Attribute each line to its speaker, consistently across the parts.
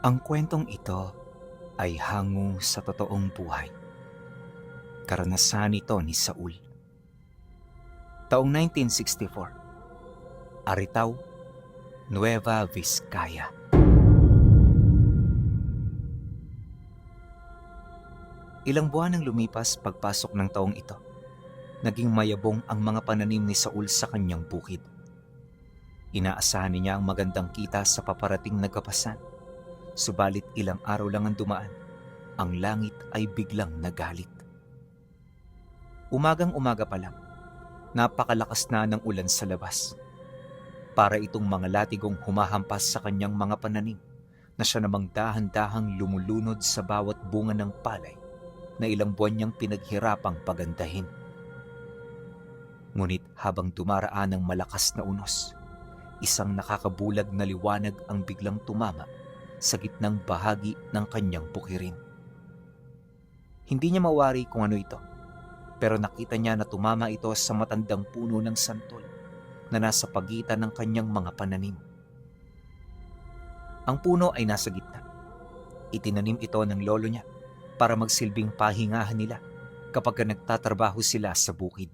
Speaker 1: Ang kwentong ito ay hango sa totoong buhay. Karanasan ito ni Saul. Taong 1964, Aritaw, Nueva Vizcaya. Ilang buwan ang lumipas pagpasok ng taong ito. Naging mayabong ang mga pananim ni Saul sa kanyang bukid. Inaasahan niya ang magandang kita sa paparating na gapasan. Subalit ilang araw lang ang dumaan, ang langit ay biglang nagalit. Umagang-umaga pa lang, napakalakas na ng ulan sa labas. Para itong mga latigong humahampas sa kanyang mga pananim na siya namang dahan-dahang lumulunod sa bawat bunga ng palay na ilang buwan niyang pinaghirapang pagandahin. Ngunit habang dumaraan ang malakas na unos, isang nakakabulag na liwanag ang biglang tumama sa gitnang bahagi ng kanyang bukirin. Hindi niya mawari kung ano ito, pero nakita niya na tumama ito sa matandang puno ng santol na nasa pagitan ng kanyang mga pananim. Ang puno ay nasa gitna. Itinanim ito ng lolo niya para magsilbing pahingahan nila kapag nagtatrabaho sila sa bukid.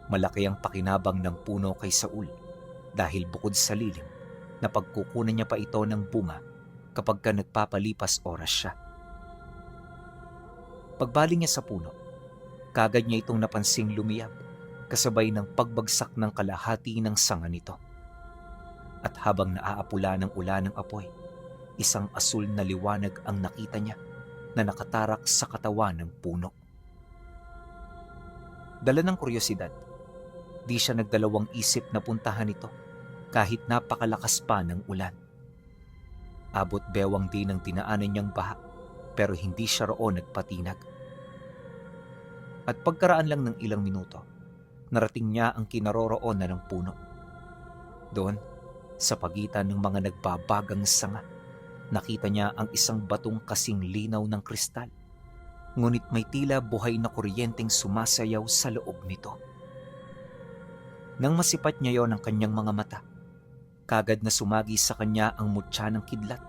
Speaker 1: Malaki ang pakinabang ng puno kay Saul dahil bukod sa lilim, napagkukunan niya pa ito ng bunga kapag nagpapalipas oras siya. Pagbaling niya sa puno, kagad niya itong napansing lumiyab kasabay ng pagbagsak ng kalahati ng sanga nito. At habang naaapula ng ulan ng apoy, isang asul na liwanag ang nakita niya na nakatarak sa katawan ng puno. Dala ng kuryosidad, di siya nagdalawang isip na puntahan ito kahit napakalakas pa ng ulan. Abot bewang din ang dinaanan niyang baha pero hindi siya roon nagpatinag. At pagkaraan lang ng ilang minuto, narating niya ang kinaroroonan ng puno. Doon, sa pagitan ng mga nagbabagang sanga, nakita niya ang isang batong kasing linaw ng kristal. Ngunit may tila buhay na kuryenteng sumasayaw sa loob nito. Nang masipat niya yon ang kanyang mga mata, kagad na sumagi sa kanya ang mutya ng kidlat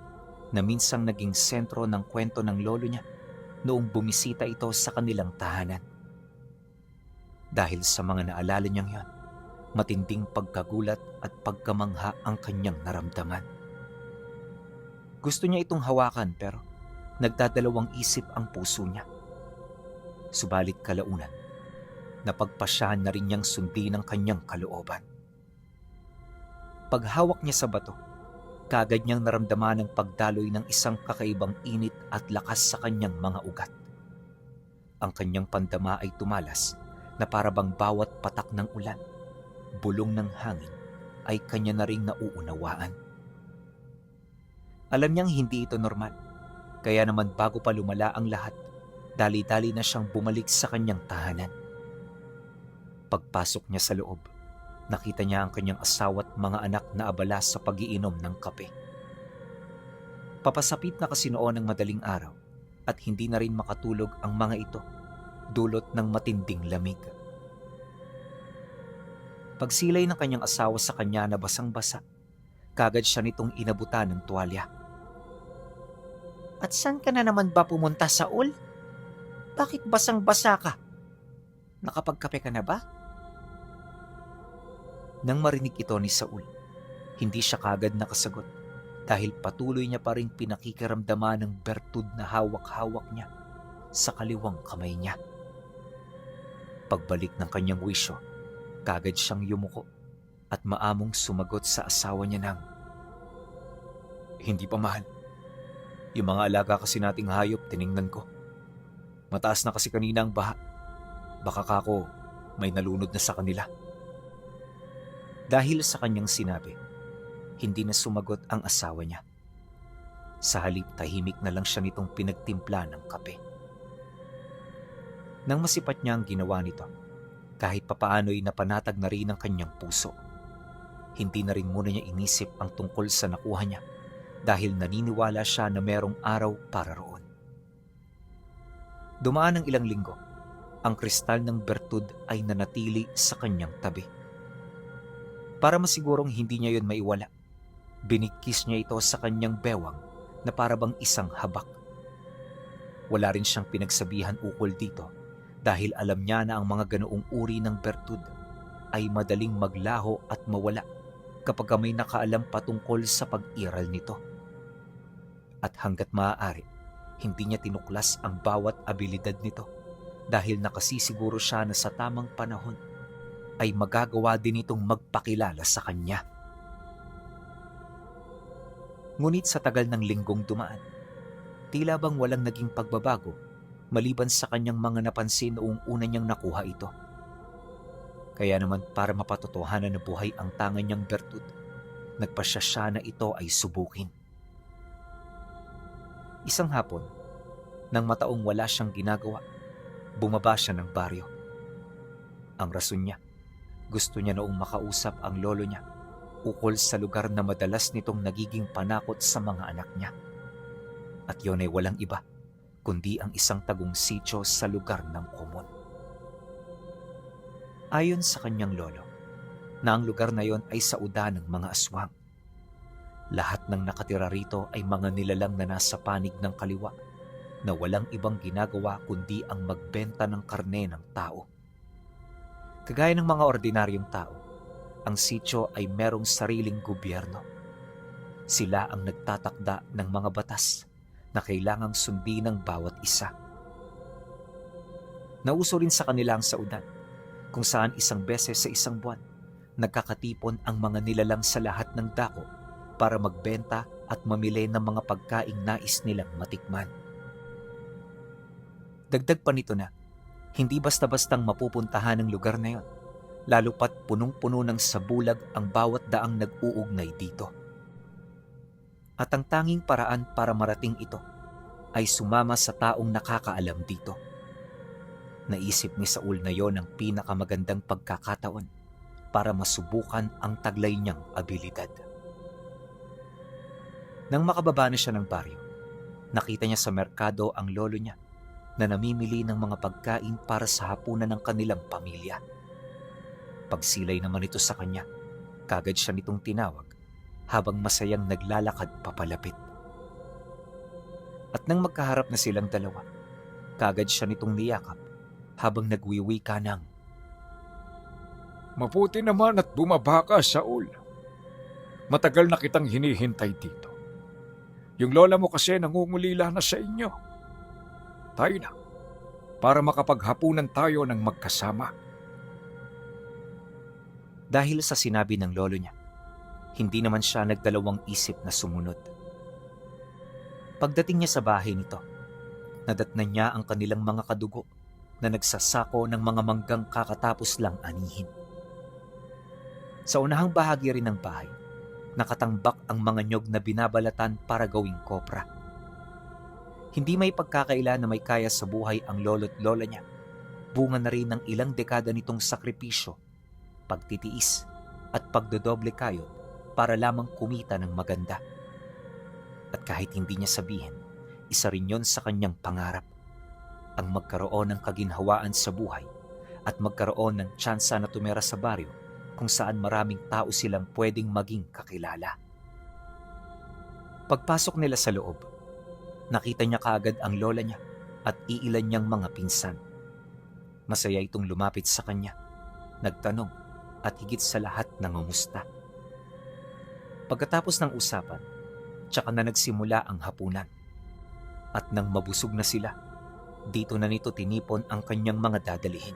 Speaker 1: na minsang naging sentro ng kwento ng lolo niya noong bumisita ito sa kanilang tahanan. Dahil sa mga naalala niyang yon, matinding pagkagulat at pagkamangha ang kanyang naramdaman. Gusto niya itong hawakan pero nagdadalawang isip ang puso niya. Subalit kalaunan, napagpasyahan na rin niyang sundin ang kanyang kalooban. Paghawak niya sa bato, kagad niyang naramdaman ang pagdaloy ng isang kakaibang init at lakas sa kanyang mga ugat. Ang kanyang pandama ay tumalas na parabang bawat patak ng ulan, bulong ng hangin, ay kanya na ring nauunawaan. Alam niyang hindi ito normal, kaya naman bago pa lumala ang lahat, dali-dali na siyang bumalik sa kanyang tahanan. Pagpasok niya sa loob, nakita niya ang kanyang asawa at mga anak na abala sa pag-iinom ng kape. Papasapit na kasi noon ang madaling araw at hindi na rin makatulog ang mga ito, dulot ng matinding lamig. Pagsilay ng kanyang asawa sa kanya na basang-basa, kagad siya nitong inabutan ng tuwalya.
Speaker 2: At saan ka na naman ba pumunta, Saul? Bakit basang-basa ka? Nakapagkape ka na ba?
Speaker 1: Nang marinig ito ni Saul, hindi siya kagad nakasagot dahil patuloy niya pa rin pinakikiramdaman ng bertud na hawak-hawak niya sa kaliwang kamay niya. Pagbalik ng kanyang wisyo, kagad siyang yumuko at maamong sumagot sa asawa niya ng, "Hindi pa, mahal. Yung mga alaga kasi nating hayop tiningnan ko. Mataas na kasi kanina ang baha. Baka kako may nalunod na sa kanila." Dahil sa kanyang sinabi, hindi na sumagot ang asawa niya. Sa halip, tahimik na lang siya nitong pinagtimpla ng kape. Nang masipat niya ang ginawa nito, kahit papaano'y napanatag na rin ang kanyang puso. Hindi na rin muna niya inisip ang tungkol sa nakuha niya dahil naniniwala siya na merong araw para roon. Dumaan ang ilang linggo, ang kristal ng bertud ay nanatili sa kanyang tabi. Para masigurong hindi niya yon maiwala, Binigkis niya ito sa kanyang bewang na parabang isang habak. Wala rin siyang pinagsabihan ukol dito dahil alam niya na ang mga ganoong uri ng bertud ay madaling maglaho at mawala kapag may nakaalam patungkol sa pag-iral nito. At hanggat maaari, hindi niya tinuklas ang bawat abilidad nito dahil nakasisiguro siya na sa tamang panahon ay magagawa din itong magpakilala sa kanya. Ngunit sa tagal ng linggong dumaan, tila bang walang naging pagbabago maliban sa kanyang mga napansin noong una niyang nakuha ito. Kaya naman para mapatotohanan na buhay ang tangan niyang bertud, nagpasya siya na ito ay subukin. Isang hapon, nang mataong wala siyang ginagawa, bumaba siya ng baryo. Ang rason niya, gusto niya noong makausap ang lolo niya ukol sa lugar na madalas nitong nagiging panakot sa mga anak niya. At yun ay walang iba, kundi ang isang tagong sityo sa lugar ng Kumon. Ayon sa kanyang lolo, na ang lugar na yon ay sauda ng mga aswang. Lahat ng nakatira rito ay mga nilalang na nasa panig ng kaliwa na walang ibang ginagawa kundi ang magbenta ng karne ng tao. Kagaya ng mga ordinaryong tao, ang sityo ay merong sariling gobyerno. Sila ang nagtatakda ng mga batas na kailangang sundin ng bawat isa. Nauso rin sa kanila ang saudan, kung saan isang beses sa isang buwan, nagkakatipon ang mga nilalang sa lahat ng dako para magbenta at mamili ng mga pagkaing nais nilang matikman. Dagdag pa nito na, hindi basta-bastang mapupuntahan ang lugar na yon, lalo pat punong-puno ng sabulag ang bawat daang nag-uugnay dito. At ang tanging paraan para marating ito ay sumama sa taong nakakaalam dito. Naisip ni Saul na yon ang pinakamagandang pagkakataon para masubukan ang taglay niyang abilidad. Nang makababa na siya ng baryo, nakita niya sa merkado ang lolo niya na namimili ng mga pagkain para sa hapunan ng kanilang pamilya. Pagsilay naman ito sa kanya, kagad siya nitong tinawag habang masayang naglalakad papalapit. At nang magkaharap na silang dalawa, kagad siya nitong niyakap habang nagwiwika ng,
Speaker 3: Mabuti naman at bumaba ka, Saul. Matagal na kitang hinihintay dito. Yung lola mo kasi nangungulila na sa inyo. Tayo na, para makapaghapunan tayo ng magkasama.
Speaker 1: Dahil sa sinabi ng lolo niya, hindi naman siya nagdalawang isip na sumunod. Pagdating niya sa bahay nito, nadatnan niya ang kanilang mga kadugo na nagsasako ng mga manggang kakatapos lang anihin. Sa unahang bahagi rin ng bahay, nakatambak ang mga nyog na binabalatan para gawing kopra. Hindi may pagkakaila na may kaya sa buhay ang lolo't lola niya. Bunga na rin ng ilang dekada nitong sakripisyo, pagtitiis at pagdodoble kayod para lamang kumita ng maganda. At kahit hindi niya sabihin, isa rin yon sa kanyang pangarap, ang magkaroon ng kaginhawaan sa buhay at magkaroon ng tsansa na tumira sa baryo kung saan maraming tao silang pwedeng maging kakilala. Pagpasok nila sa loob, nakita niya kaagad ang lola niya at iilan niyang mga pinsan. Masaya itong lumapit sa kanya, nagtanong at higit sa lahat nangumusta. Pagkatapos ng usapan, tsaka na nagsimula ang hapunan. At nang mabusog na sila, dito na nito tinipon ang kanyang mga dadalihin.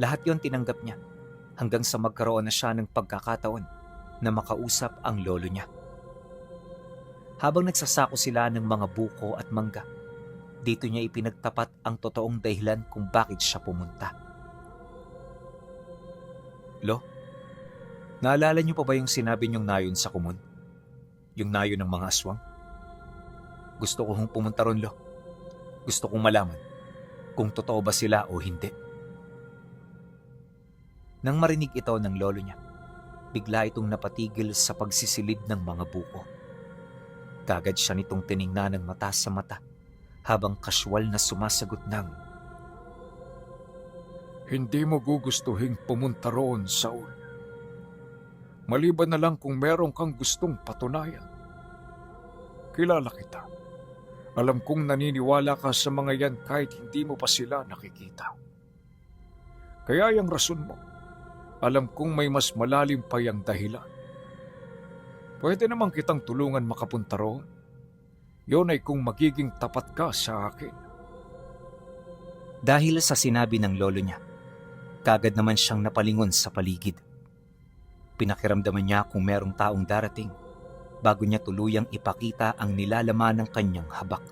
Speaker 1: Lahat yon tinanggap niya hanggang sa magkaroon na siya ng pagkakataon na makausap ang lolo niya. Habang nagsasako sila ng mga buko at mangga, dito niya ipinagtapat ang totoong dahilan kung bakit siya pumunta. Lo, naalala niyo pa ba yung sinabi niyong nayon sa Kumon? Yung nayon ng mga aswang? Gusto ko hong pumunta ron, Lo. Gusto kong malaman kung totoo ba sila o hindi. Nang marinig ito ng lolo niya, bigla itong napatigil sa pagsisilid ng mga buko. Kagad siya nitong tiningnan ng mata sa mata habang kaswal na sumasagot ng,
Speaker 3: Hindi mo gugustuhing pumunta roon, Saul. Maliban na lang kung meron kang gustong patunayan. Kilala kita. Alam kong naniniwala ka sa mga yan kahit hindi mo pa sila nakikita. Kaya yung rason mo, alam kong may mas malalim pa yung dahilan. Pwede naman kitang tulungan makapunta roon. Yun ay kung magiging tapat ka sa akin.
Speaker 1: Dahil sa sinabi ng lolo niya, kagad naman siyang napalingon sa paligid. Pinakiramdaman niya kung merong taong darating bago niya tuluyang ipakita ang nilalaman ng kanyang habak.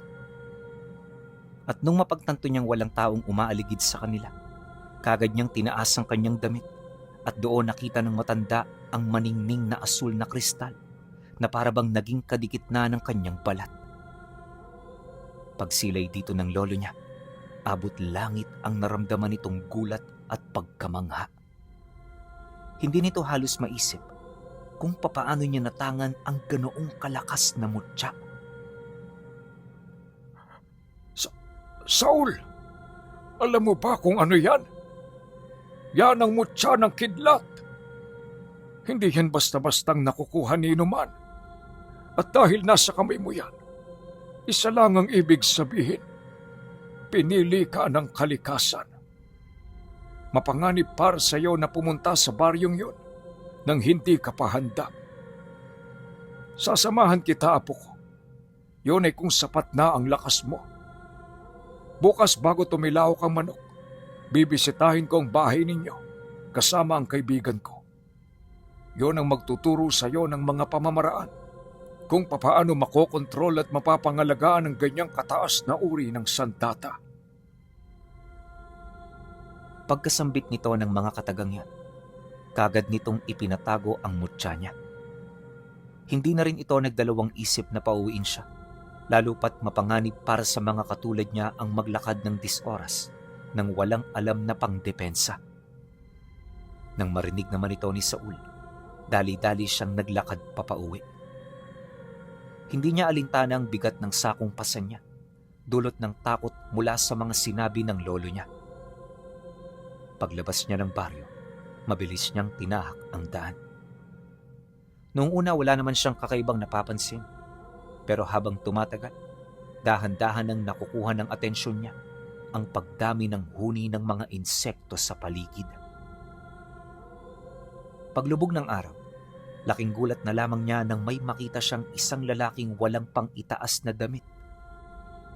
Speaker 1: At nung mapagtanto niyang walang taong umaaligid sa kanila, kagad niyang tinaas ang kanyang damit at doon nakita ng matanda ang maningning na asul na kristal na parabang naging kadikit na ng kanyang balat. Pagsilay dito ng lolo niya, abot langit ang naramdaman nitong gulat at pagkamangha. Hindi nito halos maisip kung papaano niya natangan ang ganoong kalakas na mutya.
Speaker 3: Saul, alam mo ba kung ano yan? Yan ang mutya ng kidlat. Hindi yan basta-bastang nakukuha ni inuman. At dahil nasa kamay mo yan, isa lang ang ibig sabihin. Pinili ka ng kalikasan. Mapanganib para sa iyo na pumunta sa baryong yun nang hindi ka pa handa. Sasamahan kita, apo ko. Yun ay kung sapat na ang lakas mo. Bukas bago tumilaw kang manok, bibisitahin ko ang bahay ninyo kasama ang kaibigan ko. Yun ang magtuturo sa iyo ng mga pamamaraan kung papaano makokontrol at mapapangalagaan ang ganyang kataas na uri ng sandata.
Speaker 1: Pagkasambit nito ng mga katagang yan, kagad nitong ipinatago ang mutya niya. Hindi na rin ito nagdalawang isip na pauwiin siya, lalo pat mapanganib para sa mga katulad niya ang maglakad ng 10 oras nang walang alam na pangdepensa. Nang marinig naman ito ni Saul, dali-dali siyang naglakad papauwi. Hindi niya alintana ang bigat ng sakong pasan niya, dulot ng takot mula sa mga sinabi ng lolo niya. Paglabas niya ng baryo, mabilis niyang tinahak ang daan. Noong una wala naman siyang kakaibang napapansin, pero habang tumatagal, dahan-dahan nang nakukuha ng atensyon niya ang pagdami ng huni ng mga insekto sa paligid. Paglubog ng araw, laking gulat na lamang niya nang may makita siyang isang lalaking walang pang-itaas na damit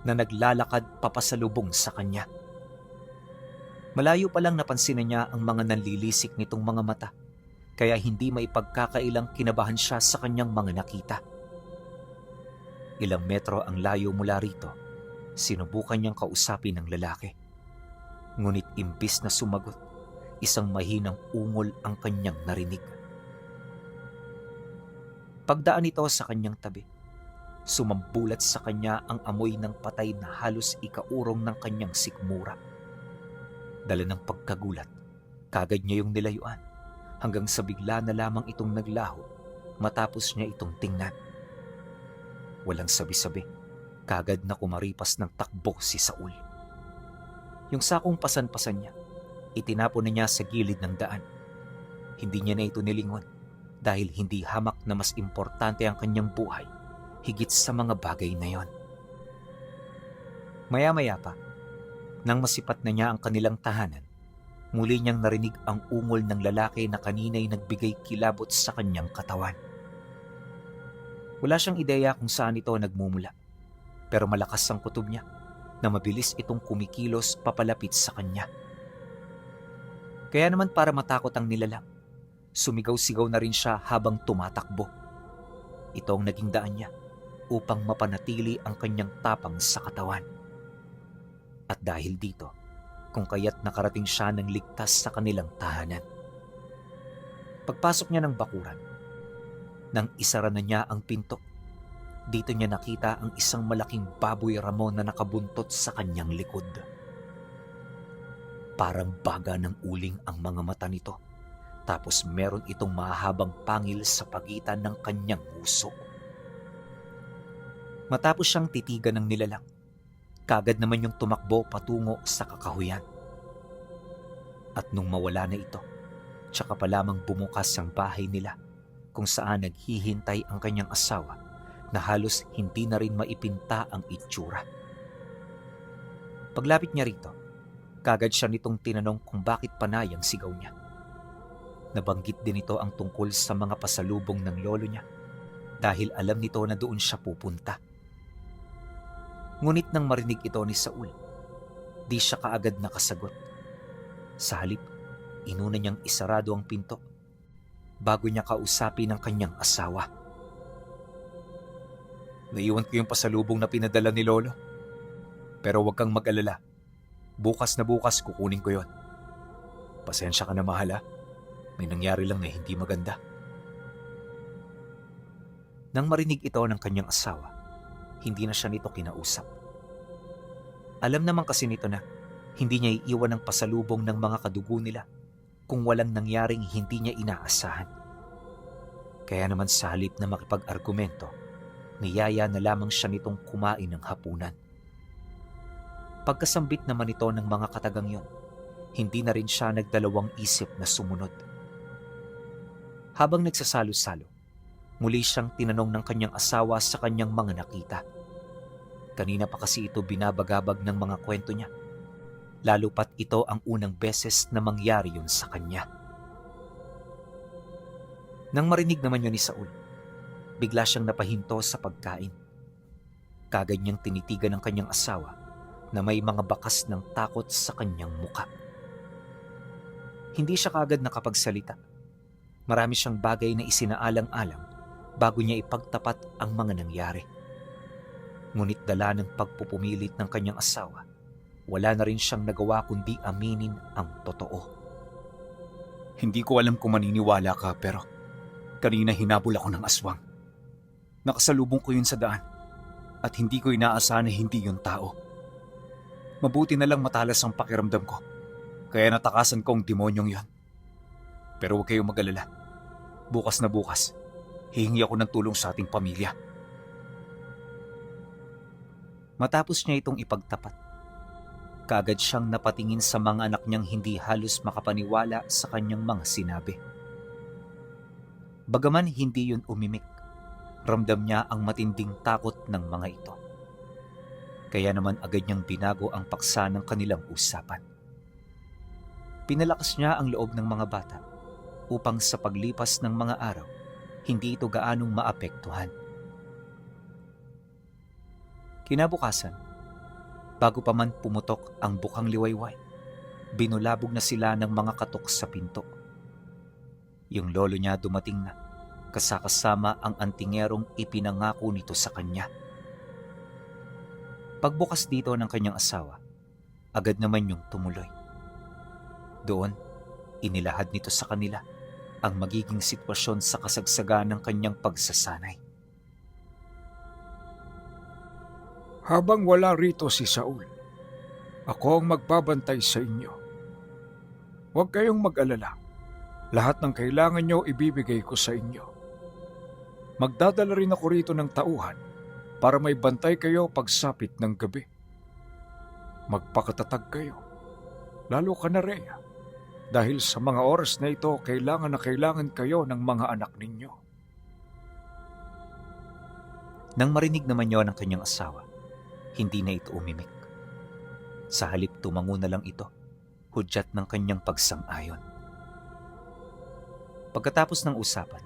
Speaker 1: na naglalakad papasalubong sa kanya. Malayo pa lang napansin niya ang mga nanlilisik nitong mga mata, kaya hindi maipagkakailang kinabahan siya sa kanyang mga nakita. Ilang metro ang layo mula rito, sinubukan niyang kausapin ng lalaki. Ngunit imbis na sumagot, isang mahinang ungol ang kanyang narinig. Pagdaan nito sa kanyang tabi, sumambulat sa kanya ang amoy ng patay na halos ikaurong ng kanyang sikmura. Dala ng pagkagulat, kagad niya yung nilayuan hanggang sa bigla na lamang itong naglaho matapos niya itong tingnan. Walang sabi-sabi, kagad na kumaripas ng takbo si Saul. Yung sakong pasan-pasan niya, itinapon na niya sa gilid ng daan. Hindi niya na ito nilingon dahil hindi hamak na mas importante ang kanyang buhay higit sa mga bagay na yon. Maya-maya pa, nang masipat na niya ang kanilang tahanan, muli niyang narinig ang ungol ng lalaki na kanina'y nagbigay kilabot sa kanyang katawan. Wala siyang ideya kung saan ito nagmumula, pero malakas ang kutob niya na mabilis itong kumikilos papalapit sa kanya. Kaya naman para matakot ang nilalang, sumigaw-sigaw na rin siya habang tumatakbo. Ito ang naging daan niya upang mapanatili ang kanyang tapang sa katawan. At dahil dito, kung kaya't nakarating siya ng ligtas sa kanilang tahanan. Pagpasok niya ng bakuran, nang isara na niya ang pinto, dito niya nakita ang isang malaking baboy ramon na nakabuntot sa kanyang likod. Parang baga ng uling ang mga mata nito, tapos meron itong mahabang pangil sa pagitan ng kanyang uso. Matapos siyang titigan ng nilalang, kagad naman yung tumakbo patungo sa kakahuyan. At nung mawala na ito, tsaka pa lamang bumukas ang bahay nila kung saan naghihintay ang kanyang asawa na halos hindi na rin maipinta ang itsura. Paglapit niya rito, kagad siya nitong tinanong kung bakit panay ang sigaw niya. Nabanggit din ito ang tungkol sa mga pasalubong ng lolo niya dahil alam nito na doon siya pupunta. Ngunit nang marinig ito ni Saul, di siya kaagad nakasagot. Sa halip, inuna niyang isarado ang pinto bago niya kausapin ang kanyang asawa. Naiwan ko yung pasalubong na pinadala ni Lolo. Pero huwag kang mag-alala. Bukas na bukas kukunin ko yon. Pasensya ka na, mahal, ha? May nangyari lang na hindi maganda. Nang marinig ito ng kanyang asawa, hindi na siya nito kinausap. Alam naman kasi nito na hindi niya iiwan ang pasalubong ng mga kadugo nila kung walang nangyaring hindi niya inaasahan. Kaya naman sa halip na makipag-argumento, niyaya na lamang siya nitong kumain ng hapunan. Pagkasambit naman ito ng mga katagang yon, hindi na rin siya nagdalawang isip na sumunod. Habang nagsasalo-salo, muli siyang tinanong ng kanyang asawa sa kanyang mga nakita. Kanina pa kasi ito binabagabag ng mga kwento niya, lalo pat ito ang unang beses na mangyari yun sa kanya. Nang marinig naman yun ni Saul, bigla siyang napahinto sa pagkain. Kagad niyang tinitigan ng kanyang asawa na may mga bakas ng takot sa kanyang muka. Hindi siya kagad nakapagsalita. Marami siyang bagay na isinaalang-alang bago niya ipagtapat ang mga nangyari. Ngunit dala ng pagpupumilit ng kanyang asawa, wala na rin siyang nagawa kundi aminin ang totoo. Hindi ko alam kung maniniwala ka, pero kanina hinabol ako ng aswang. Nakasalubong ko yun sa daan at hindi ko inaasahan na hindi yun tao. Mabuti na lang matalas ang pakiramdam ko, kaya natakasan ko ang demonyong yon. Pero huwag kayong mag-alala. Bukas na bukas, hihingi ako ng tulong sa ating pamilya. Matapos niya itong ipagtapat, kaagad siyang napatingin sa mga anak niyang hindi halos makapaniwala sa kanyang mga sinabi. Bagaman hindi yun umimik, ramdam niya ang matinding takot ng mga ito. Kaya naman agad niyang binago ang paksa ng kanilang usapan. Pinalakas niya ang loob ng mga bata upang sa paglipas ng mga araw, hindi ito gaanong maapektuhan. Kinabukasan, bago pa man pumutok ang bukang liwayway, binulabog na sila ng mga katok sa pinto. Yung lolo niya dumating na, kasakasama ang antingerong ipinangako nito sa kanya. Pagbukas dito ng kanyang asawa, agad naman yung tumuloy. Doon, inilahad nito sa kanila ang magiging sitwasyon sa kasagsagan ng kanyang pagsasanay.
Speaker 3: Habang wala rito si Saul, ako ang magbabantay sa inyo. Huwag kayong mag-alala. Lahat ng kailangan nyo ibibigay ko sa inyo. Magdadala rin ako rito ng tauhan para may bantay kayo pagsapit ng gabi. Magpakatatag kayo, lalo ka na Rhea, dahil sa mga oras na ito kailangan na kailangan kayo ng mga anak ninyo.
Speaker 1: Nang marinig naman yon ng kanyang asawa, hindi na ito umimik. Sa halip tumango na lang ito, hudyat ng kanyang pagsang-ayon. Pagkatapos ng usapan,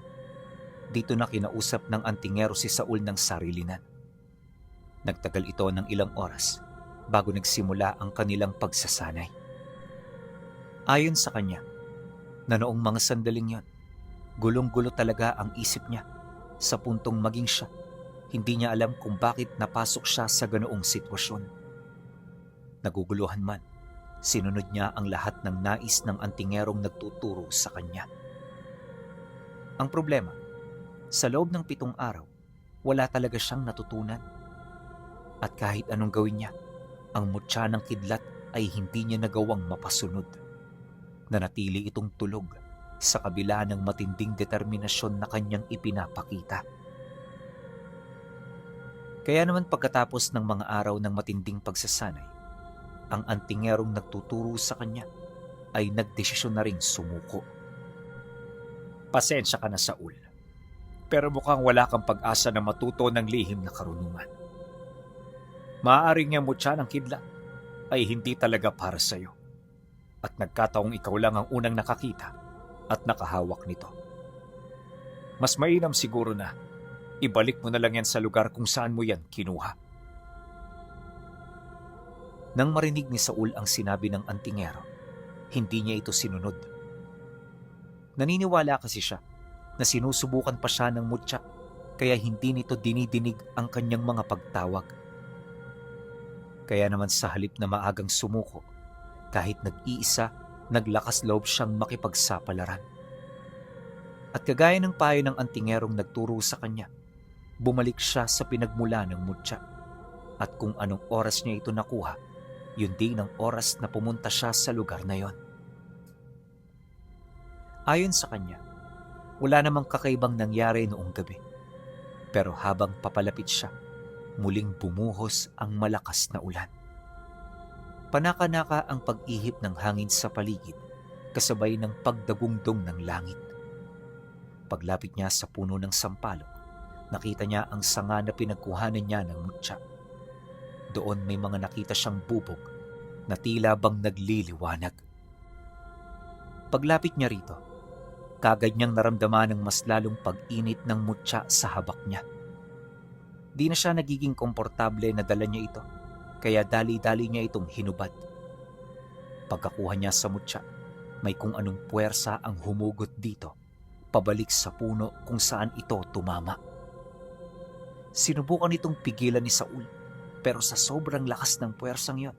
Speaker 1: dito na kinausap ng antingero si Saul ng sarilinan. Nagtagal ito ng ilang oras bago nagsimula ang kanilang pagsasanay. Ayon sa kanya, na noong mga sandaling yon, gulong-gulo talaga ang isip niya sa puntong maging siya. Hindi niya alam kung bakit napasok siya sa ganoong sitwasyon. Naguguluhan man, sinunod niya ang lahat ng nais ng antingerong nagtuturo sa kanya. Ang problema, sa loob ng 7 araw, wala talaga siyang natutunan. At kahit anong gawin niya, ang mutya ng kidlat ay hindi niya nagawang mapasunod. Nanatili itong tulog sa kabila ng matinding determinasyon na kanyang ipinapakita. Kaya naman pagkatapos ng mga araw ng matinding pagsasanay, ang antingerong nagtuturo sa kanya ay nagdesisyon na ring sumuko.
Speaker 2: Pasensya ka na, Saul.
Speaker 3: Pero mukhang wala kang pag-asa na matuto ng lihim na karunungan. Maaaring nga mutya ng kidlat ay hindi talaga para sa'yo. At nagkataong ikaw lang ang unang nakakita at nakahawak nito. Mas mainam siguro na ibalik mo na lang yan sa lugar kung saan mo yan kinuha.
Speaker 1: Nang marinig ni Saul ang sinabi ng antingero, hindi niya ito sinunod. Naniniwala kasi siya na sinusubukan pa siya ng mutya kaya hindi nito dinidinig ang kanyang mga pagtawag. Kaya naman sa halip na maagang sumuko, kahit nag-iisa, naglakas loob siyang makipagsapalaran. At kagaya ng payo ng antingerong nagturo sa kanya, bumalik siya sa pinagmula ng mutya. At kung anong oras niya ito nakuha, yun din ang oras na pumunta siya sa lugar na yon. Ayon sa kanya, wala namang kakaibang nangyari noong gabi. Pero habang papalapit siya, muling bumuhos ang malakas na ulan. Panaka-naka ang pag-ihip ng hangin sa paligid, kasabay ng pagdagungdong ng langit. Paglapit niya sa puno ng sampalok, nakita niya ang sanga na pinagkuhanan niya ng mutya. Doon may mga nakita siyang bubog na tila bang nagliliwanag. Paglapit niya rito, kagad niyang naramdaman ng mas lalong pag-init ng mutya sa habak niya. Di na siya nagiging komportable na dala niya ito, kaya dali-dali niya itong hinubad. Pagkakuha niya sa mutya, may kung anong puwersa ang humugot dito, pabalik sa puno kung saan ito tumama. Sinubukan itong pigilan ni Saul, pero sa sobrang lakas ng puwersang yon,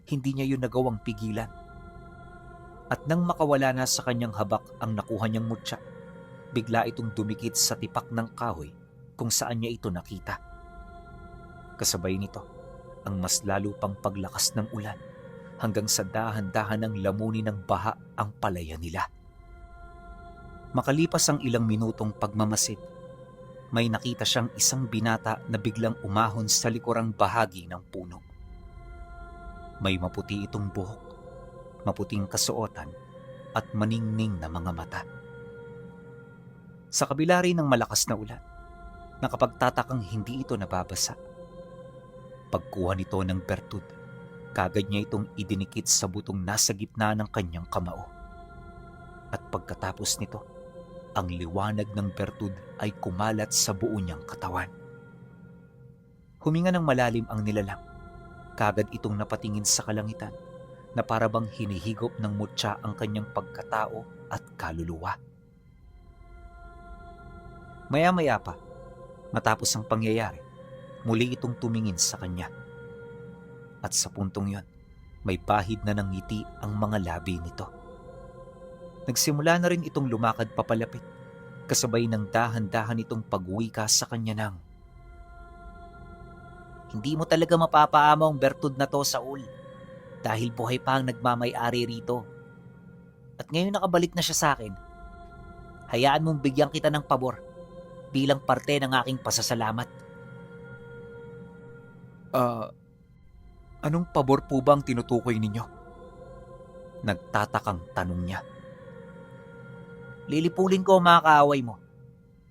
Speaker 1: hindi niya yun nagawang pigilan. At nang makawala na sa kanyang habak ang nakuha niyang mutya, bigla itong dumikit sa tipak ng kahoy kung saan niya ito nakita. Kasabay nito, ang mas lalo pang paglakas ng ulan hanggang sa dahan-dahan ng lamunin ng baha ang palaya nila. Makalipas ang ilang minutong pagmamasid, may nakita siyang isang binata na biglang umahon sa likurang bahagi ng puno. May maputi itong buhok, maputing kasuotan at maningning na mga mata. Sa kabila rin ng malakas na ulan, nakapagtatakang hindi ito nababasa. Pagkuha nito ng bertud, kagad niya itong idinikit sa butong nasa gitna ng kanyang kamao. At pagkatapos nito, ang liwanag ng bertud ay kumalat sa buo niyang katawan. Huminga ng malalim ang nilalang, kagad itong napatingin sa kalangitan na parabang hinihigop ng mutya ang kanyang pagkatao at kaluluwa. Maya-maya pa, matapos ang pangyayari, muli itong tumingin sa kanya. At sa puntong yon, may bahid na ng ngiti ang mga labi nito. Nagsimula na rin itong lumakad papalapit, kasabay ng dahan-dahan itong pagwika sa kanya ng,
Speaker 2: Hindi mo talaga mapapaamaw ang bertud na to, Saul, dahil buhay pa ang nagmamay-ari rito. At ngayon nakabalik na siya sa akin. Hayaan mong bigyan kita ng pabor bilang parte ng aking pasasalamat.
Speaker 1: Anong pabor po ba ang tinutukoy ninyo? Nagtatakang tanong niya.
Speaker 2: Lilipulin ko ang mga kaaway mo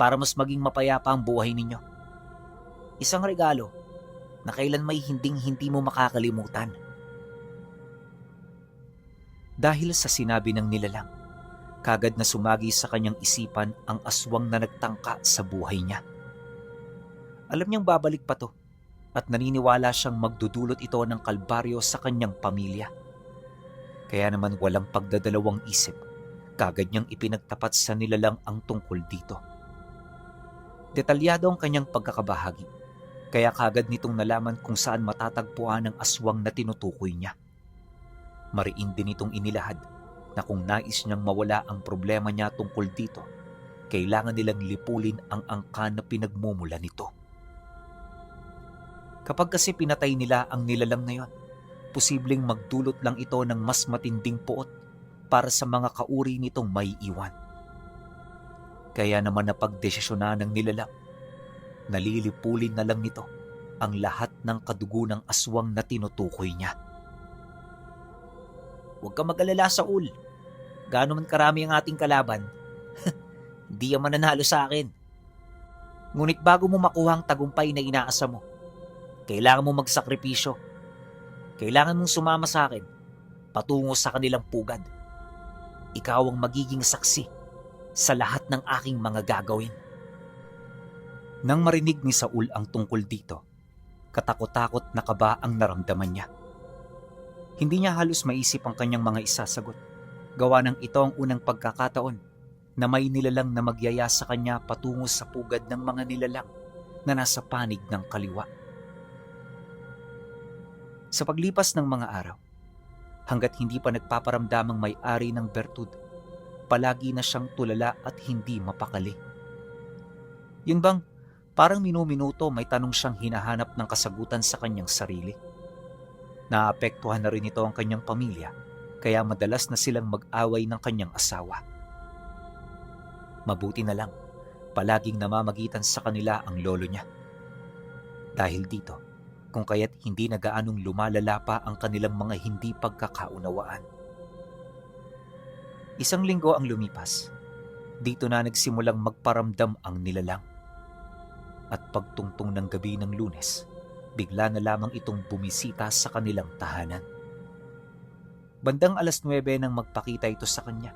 Speaker 2: para mas maging mapayapa ang buhay ninyo. Isang regalo na kailan may hinding-hindi mo makakalimutan.
Speaker 1: Dahil sa sinabi ng nilalang, kagad na sumagi sa kanyang isipan ang aswang na nagtangka sa buhay niya. Alam niyang babalik pa to at naniniwala siyang magdudulot ito ng kalbaryo sa kanyang pamilya. Kaya naman walang pagdadalawang isip, kagad niyang ipinagtapat sa nilalang ang tungkol dito. Detalyado ang kanyang pagkakabahagi, kaya kagad nitong nalaman kung saan matatagpuan ang aswang na tinutukoy niya. Mariin din itong inilahad na kung nais niyang mawala ang problema niya tungkol dito, kailangan nilang lipulin ang angkan na pinagmumula nito. Kapag kasi pinatay nila ang nilalang na yon, posibleng magdulot lang ito ng mas matinding puot para sa mga kauri nitong may iwan. Kaya naman napagdesisyonan ng nilalang, nalilipulin na lang nito ang lahat ng kadugo ng aswang na tinutukoy niya.
Speaker 2: Huwag ka mag-alala, Saul. Gaano man karami ang ating kalaban, hindi ang mananalo sa akin. Ngunit bago mo makuha ang tagumpay na inaasa mo, kailangan mo magsakripisyo. Kailangan mong sumama sa akin patungo sa kanilang pugad. Ikaw ang magiging saksi sa lahat ng aking mga gagawin.
Speaker 1: Nang marinig ni Saul ang tungkol dito, katakot-takot na kaba ang naramdaman niya. Hindi niya halos maisip ang kanyang mga isasagot. Gawa ng ito ang unang pagkakataon na may nilalang na magyaya sa kanya patungo sa pugad ng mga nilalang na nasa panig ng kaliwa. Sa paglipas ng mga araw, hanggat hindi pa nagpaparamdamang may-ari ng bertud, palagi na siyang tulala at hindi mapakali. Yun bang parang minuminuto may tanong siyang hinahanap ng kasagutan sa kanyang sarili? Naapektuhan na rin ito ang kanyang pamilya, kaya madalas na silang mag-away ng kanyang asawa. Mabuti na lang, palaging namamagitan sa kanila ang lolo niya. Dahil dito, kung kaya't hindi na gaanong lumalala pa ang kanilang mga hindi pagkakaunawaan. Isang linggo ang lumipas. Dito na nagsimulang magparamdam ang nilalang. At pagtungtong ng gabi ng Lunes, bigla na lamang itong bumisita sa kanilang tahanan. Bandang 9:00 nang magpakita ito sa kanya.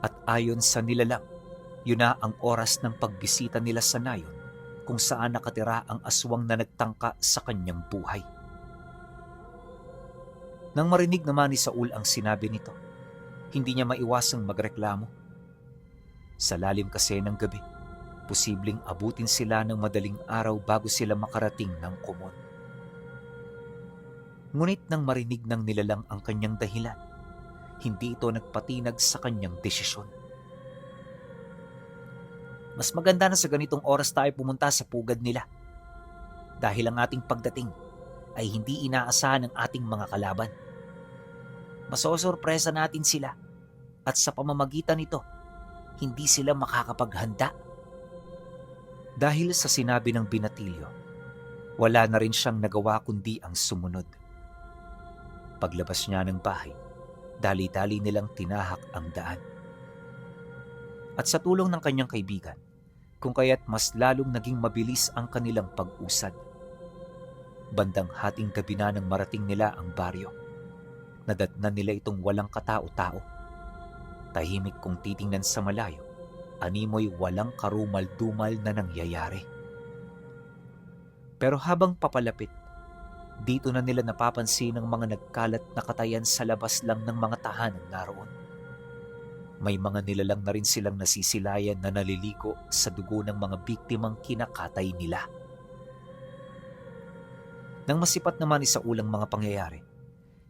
Speaker 1: At ayon sa nilalang, yun na ang oras ng pagbisita nila sa nayon kung saan nakatira ang aswang na nagtangka sa kanyang buhay. Nang marinig naman ni Saul ang sinabi nito, hindi niya maiwasang magreklamo. Sa lalim kasi ng gabi, posibleng abutin sila ng madaling araw bago sila makarating ng kumon. Ngunit nang marinig ng nilalang ang kanyang dahilan, hindi ito nagpatinag sa kanyang desisyon. Mas maganda na sa ganitong oras tayo pumunta sa pugad nila. Dahil ang ating pagdating ay hindi inaasahan ng ating mga kalaban. Masosorpresa natin sila at sa pamamagitan nito, hindi sila makakapaghanda. Dahil sa sinabi ng binatilyo, wala na rin siyang nagawa kundi ang sumunod. Paglabas niya ng bahay, dali-dali nilang tinahak ang daan. At sa tulong ng kanyang kaibigan, kung kaya't mas lalong naging mabilis ang kanilang pag-usad. Bandang hating gabi na nang marating nila ang baryo. Nadatnan nila itong walang katao-tao. Tahimik kung titingnan sa malayo, animoy walang karumal-dumal na nangyayari. Pero habang papalapit, dito na nila napapansin ang mga nagkalat na katayan sa labas lang ng mga tahanan naroon. May mga nilalang na rin silang nasisilayan na naliligo sa dugo ng mga biktimang kinakatay nila. Nang masipat naman ni Saul ang mga pangyayari,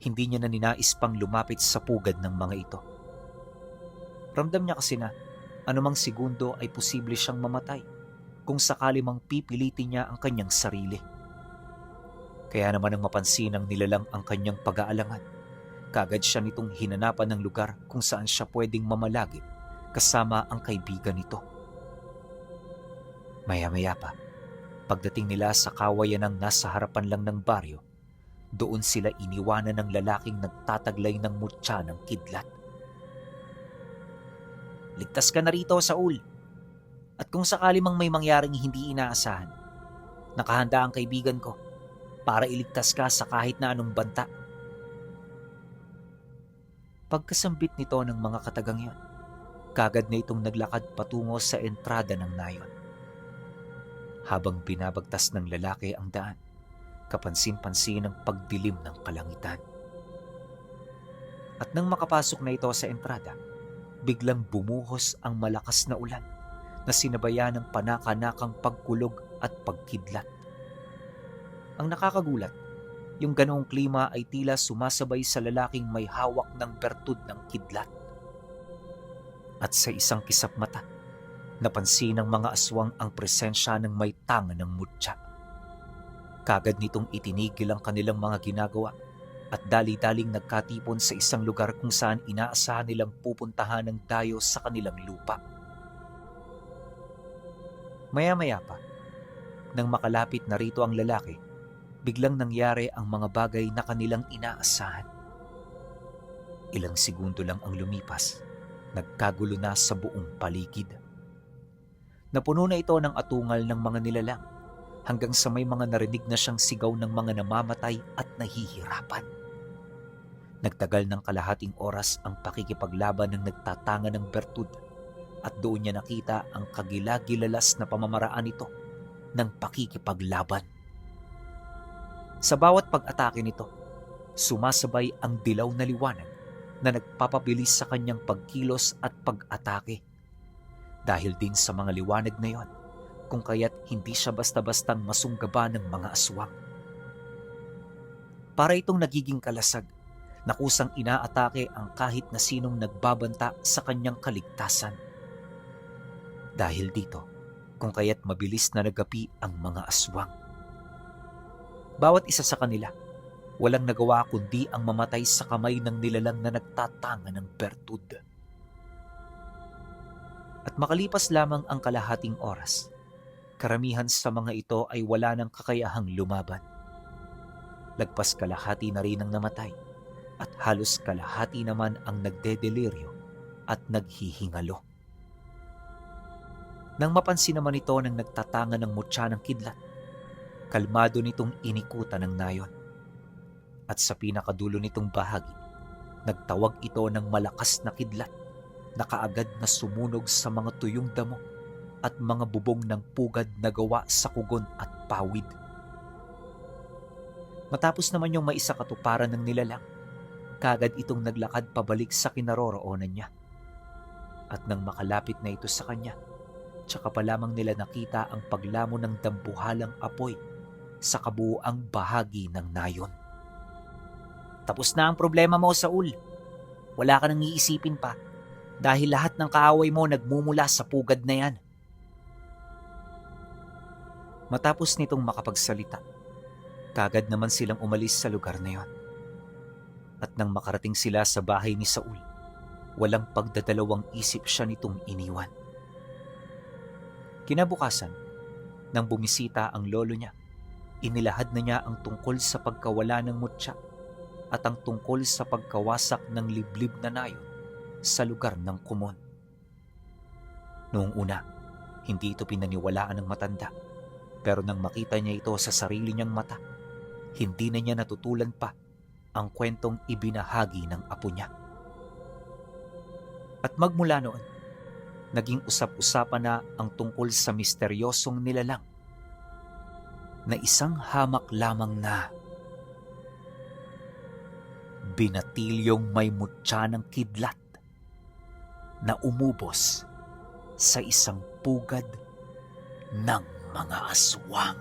Speaker 1: hindi niya na ninais pang lumapit sa pugad ng mga ito. Ramdam niya kasi na anumang segundo ay posible siyang mamatay kung sakali mang pipilitin niya ang kanyang sarili. Kaya naman nang mapansin ng nilalang ang kanyang pag-aalangan, kagad siya nitong hinanapan ng lugar kung saan siya pwedeng mamalagi kasama ang kaibigan nito. Maya-maya pa, pagdating nila sa kawayanang nasa harapan lang ng baryo, doon sila iniwanan ng lalaking nagtataglay ng mutya ng kidlat. Ligtas ka na rito, Saul. At kung sakali mang may mangyaring hindi inaasahan, nakahanda ang kaibigan ko para iligtas ka sa kahit na anong banta. Pagkasambit nito ng mga katagang yon, kagad na itong naglakad patungo sa entrada ng nayon. Habang binabagtas ng lalaki ang daan, kapansin-pansin ang pagdilim ng kalangitan. At nang makapasok na ito sa entrada, biglang bumuhos ang malakas na ulan na sinabayan ng panaka-nakang pagkulog at pagkidlat. Ang nakakagulat, yung ganoong klima ay tila sumasabay sa lalaking may hawak ng bertud ng kidlat. At sa isang kisap mata, napansin ng mga aswang ang presensya ng may tanga ng mutya. Kagad nitong itinigil ang kanilang mga ginagawa at dali-daling nagkatipon sa isang lugar kung saan inaasahan nilang pupuntahan ng dayo sa kanilang lupa. Maya-maya pa, nang makalapit na rito ang lalaki, biglang nangyari ang mga bagay na kanilang inaasahan. Ilang segundo lang ang lumipas, nagkagulo na sa buong paligid. Napuno na ito ng atungal ng mga nilalang hanggang sa may mga narinig na siyang sigaw ng mga namamatay at nahihirapan. Nagtagal ng kalahating oras ang pakikipaglaban ng nagtatanga ng Bertud at doon niya nakita ang kagilagilalas na pamamaraan nito ng pakikipaglaban. Sa bawat pag-atake nito, sumasabay ang dilaw na liwanag na nagpapabilis sa kanyang pagkilos at pag-atake. Dahil din sa mga liwanag na yon, kung kaya't hindi siya basta-bastang masunggaba ng mga aswang. Para itong nagiging kalasag na kusang inaatake ang kahit na sinong nagbabanta sa kanyang kaligtasan. Dahil dito, kung kaya't mabilis na nagapi ang mga aswang. Bawat isa sa kanila, walang nagawa kundi ang mamatay sa kamay ng nilalang na nagtatanga ng Bertud. At makalipas lamang ang kalahating oras, karamihan sa mga ito ay wala ng kakayahang lumaban. Lagpas kalahati na rin ang namatay at halos kalahati naman ang nagdedeliryo at naghihingalo. Nang mapansin naman ito ng nagtatanga ng mutya ng kidlat, kalmado nitong inikutan ng nayon. At sa pinakadulo nitong bahagi, nagtawag ito ng malakas na kidlat na kaagad na sumunog sa mga tuyong damo at mga bubong ng pugad na gawa sa kugon at pawid. Matapos naman yung maisa katuparan ng nilalang, kaagad itong naglakad pabalik sa kinaroroonan niya. At nang makalapit na ito sa kanya, tsaka pa lamang nila nakita ang paglamo ng dambuhalang apoy sa kabuuang bahagi ng nayon.
Speaker 2: Tapos na ang problema mo, Saul. Wala ka nang iisipin pa dahil lahat ng kaaway mo nagmumula sa pugad na yan.
Speaker 1: Matapos nitong makapagsalita, kagad naman silang umalis sa lugar na yon. At nang makarating sila sa bahay ni Saul, walang pagdadalawang isip siya nitong iniwan. Kinabukasan, nang bumisita ang lolo niya, inilahad na niya ang tungkol sa pagkawala ng mutya at ang tungkol sa pagkawasak ng liblib na nayon sa lugar ng Kumon. Noong una, hindi ito pinaniwalaan ng matanda, pero nang makita niya ito sa sarili niyang mata, hindi na niya natutulan pa ang kwentong ibinahagi ng apo niya. At magmula noon, naging usap-usapan na ang tungkol sa misteryosong nilalang na isang hamak lamang na binatilyong may mutya ng kidlat na umubos sa isang pugad ng mga aswang.